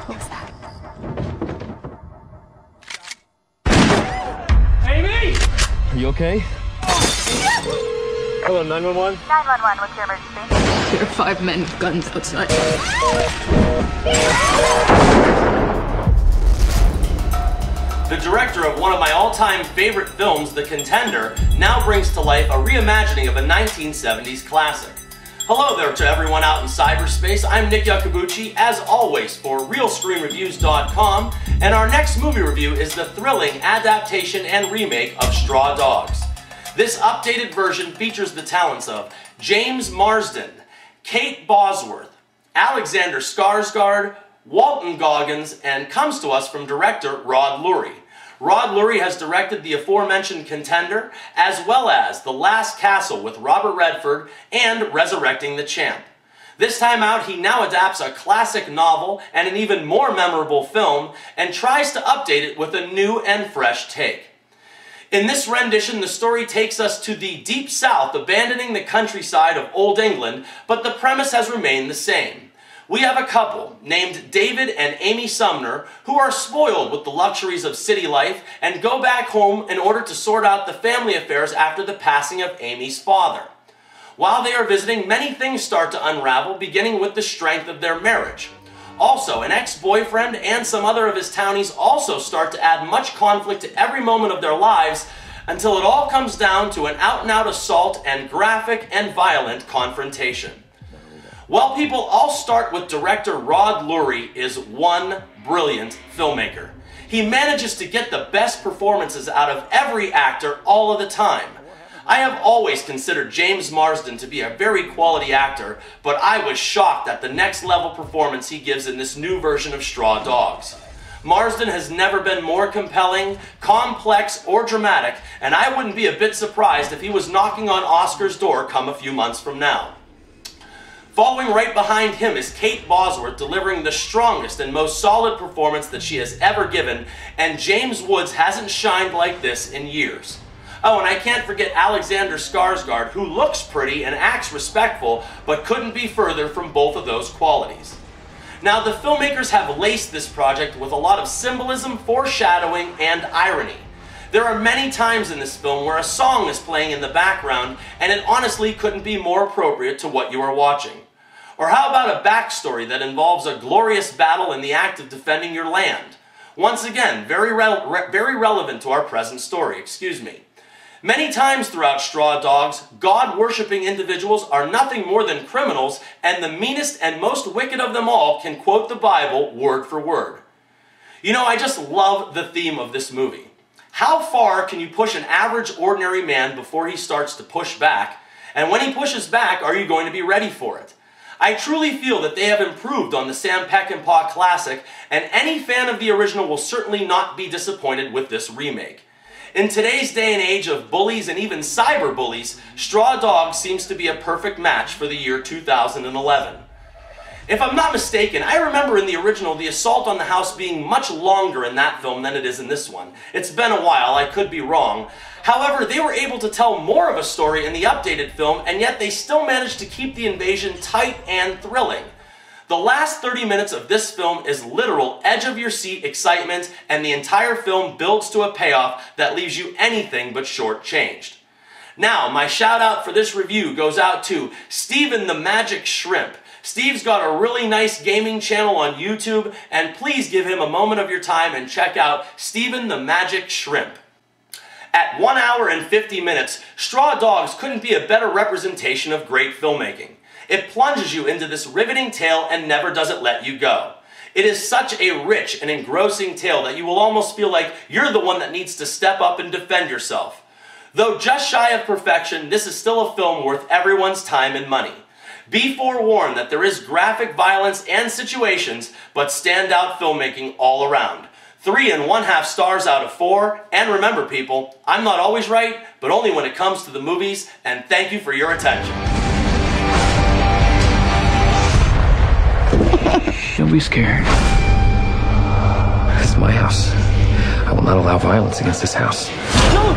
What was that? Amy! Are you okay? Hello, 911? 911, what's your emergency? There are 5 men with guns outside. The director of one of my all-time favorite films, The Contender, now brings to life a reimagining of a 1970s classic. Hello there to everyone out in cyberspace. I'm Nick Yakabuchi, as always, for RealScreenReviews.com, and our next movie review is the thrilling adaptation and remake of Straw Dogs. This updated version features the talents of James Marsden, Kate Bosworth, Alexander Skarsgard, Walton Goggins, and comes to us from director Rod Lurie. Rod Lurie has directed the aforementioned Contender, as well as The Last Castle with Robert Redford and Resurrecting the Champ. This time out, he now adapts a classic novel and an even more memorable film and tries to update it with a new and fresh take. In this rendition, the story takes us to the Deep South, abandoning the countryside of Old England, but the premise has remained the same. We have a couple, named David and Amy Sumner, who are spoiled with the luxuries of city life and go back home in order to sort out the family affairs after the passing of Amy's father. While they are visiting, many things start to unravel, beginning with the strength of their marriage. Also, an ex-boyfriend and some other of his townies also start to add much conflict to every moment of their lives until it all comes down to an out-and-out assault and graphic and violent confrontation. Well, people, I'll start with director Rod Lurie is one brilliant filmmaker. He manages to get the best performances out of every actor all of the time. I have always considered James Marsden to be a very quality actor, but I was shocked at the next level performance he gives in this new version of Straw Dogs. Marsden has never been more compelling, complex, or dramatic, and I wouldn't be a bit surprised if he was knocking on Oscar's door come a few months from now. Following right behind him is Kate Bosworth, delivering the strongest and most solid performance that she has ever given, and James Woods hasn't shined like this in years. Oh, and I can't forget Alexander Skarsgard, who looks pretty and acts respectful, but couldn't be further from both of those qualities. Now, the filmmakers have laced this project with a lot of symbolism, foreshadowing, and irony. There are many times in this film where a song is playing in the background, and it honestly couldn't be more appropriate to what you are watching. Or how about a backstory that involves a glorious battle in the act of defending your land? Once again, very relevant to our present story, excuse me. Many times throughout Straw Dogs, God-worshipping individuals are nothing more than criminals, and the meanest and most wicked of them all can quote the Bible word for word. You know, I just love the theme of this movie. How far can you push an average, ordinary man before he starts to push back? And when he pushes back, are you going to be ready for it? I truly feel that they have improved on the Sam Peckinpah classic, and any fan of the original will certainly not be disappointed with this remake. In today's day and age of bullies and even cyber bullies, Straw Dogs seems to be a perfect match for the year 2011. If I'm not mistaken, I remember in the original the assault on the house being much longer in that film than it is in this one. It's been a while, I could be wrong. However, they were able to tell more of a story in the updated film, and yet they still managed to keep the invasion tight and thrilling. The last 30 minutes of this film is literal edge-of-your-seat excitement, and the entire film builds to a payoff that leaves you anything but short-changed. Now, my shout-out for this review goes out to StevenTheMagicShrimp. Steve's got a really nice gaming channel on YouTube, and please give him a moment of your time and check out StevenTheMagicShrimp. At 1 hour and 50 minutes, Straw Dogs couldn't be a better representation of great filmmaking. It plunges you into this riveting tale and never does it let you go. It is such a rich and engrossing tale that you will almost feel like you're the one that needs to step up and defend yourself. Though just shy of perfection, this is still a film worth everyone's time and money. Be forewarned that there is graphic violence and situations, but standout filmmaking all around. 3 1/2 stars out of 4, and remember people, I'm not always right, but only when it comes to the movies, and thank you for your attention. Don't be scared. This is my house. I will not allow violence against this house. No!